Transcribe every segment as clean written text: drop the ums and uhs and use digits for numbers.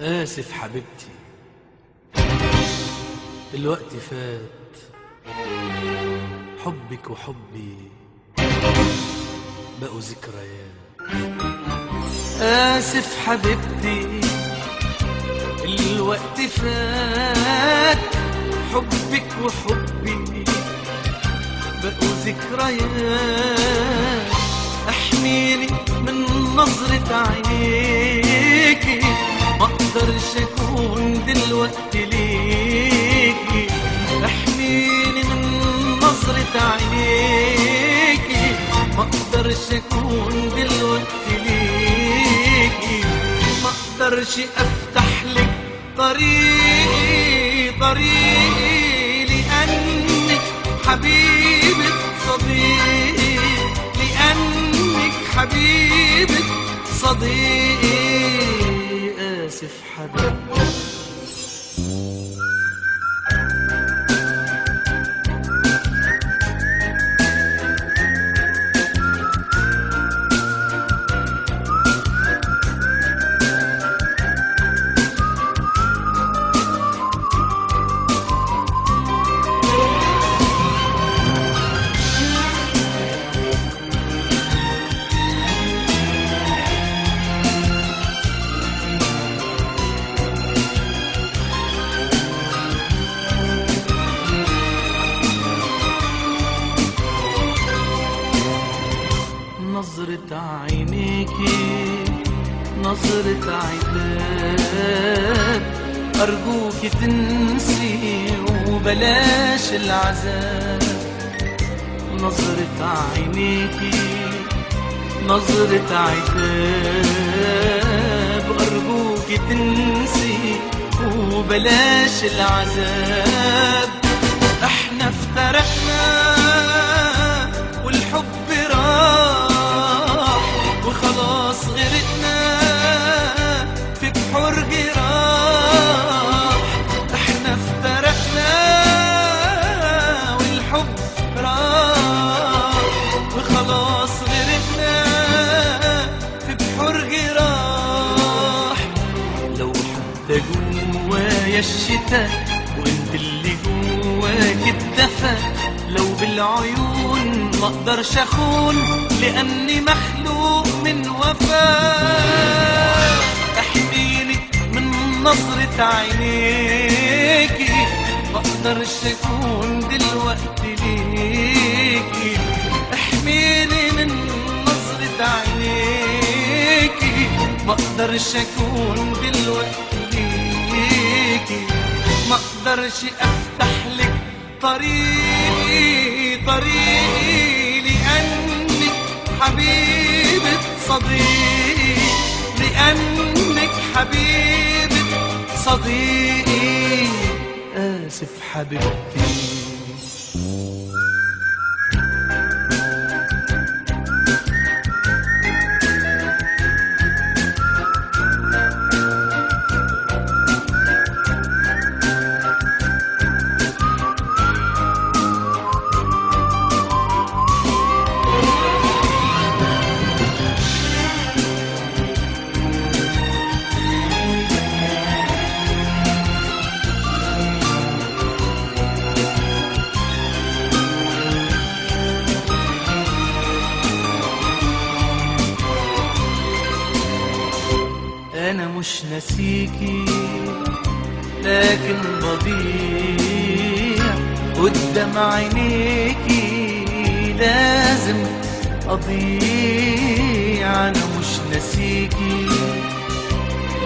آسف حبيبتي، الوقت فات، حبك وحبي بقوا ذكريات. آسف حبيبتي، الوقت فات، حبك وحبي بقوا ذكريات. احميني من نظرة عينيكي، ما اقدرش اكون دلوقتي ليكي. احميني من نظرة عينيكي، ما اقدرش اكون دلوقتي ليكي. ما اقدرش افتح لك طريقي لانك حبيبة صديقي، لانك حبيبة صديقي. آسف حبيبتي. نظرة عينيكي نظرة عتاب، أرجوك تنسي وبلاش العذاب. نظرة عينيكي نظرة عتاب، أرجوك تنسي وبلاش العذاب. احنا افترقنا والحب راح، وخلاص غرقنا في بحور جراح. احنا افترقنا والحب راح، وخلاص غرقنا في بحور جراح. لو حتى جوايا الشتاء وانت اللي جواك الدفا، لو بالعيون ما اقدرش اخون لاني مخلوق من وفاء. احميني من نظرة عينيكي، ما اقدرش اكون دلوقتي ليكي. احميني من نظرة عينيكي، ما اقدرش اكون دلوقتي ليكي. ما اقدرش افتح لك طريقي لأنك حبيبة صديقي، لأنك حبيبة صديقي. آسف حبيبتي. أنا مش ناسيكي لكن بضيع قدام عينيكي، لازم أضيع. أنا مش ناسيكي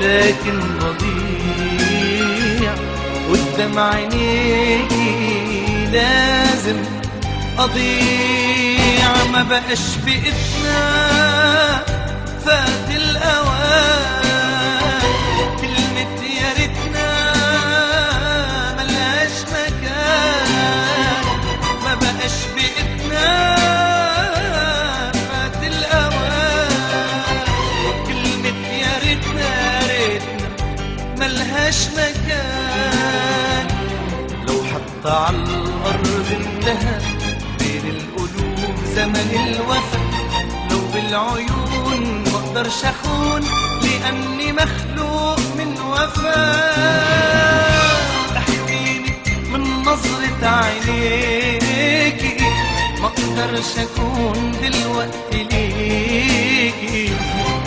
لكن بضيع قدام عينيكي، لازم أضيع. ما بقاش بإيدنا، فات الأوان. ملهاش مكان. لو حتى على الأرض انتهى بين القلوب زمن الوفا، لو بالعيون مقدرش أخون لأني مخلوق من وفا. الوفاء. احميني من نظرة عينيكي، ما اقدرش اكون دلوقتي ليكي.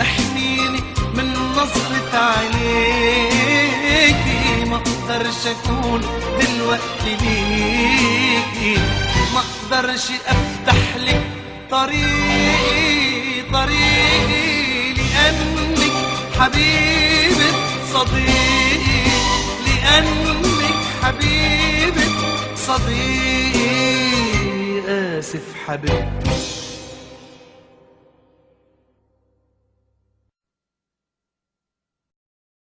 احميني من نظرة عينيكي، ما اقدرش اكون دلوقتي ليكي. ما اقدرش افتح لك طريقي لانك حبيبة صديقي، لانك حبيبة صديقي. آسف حبيبتي.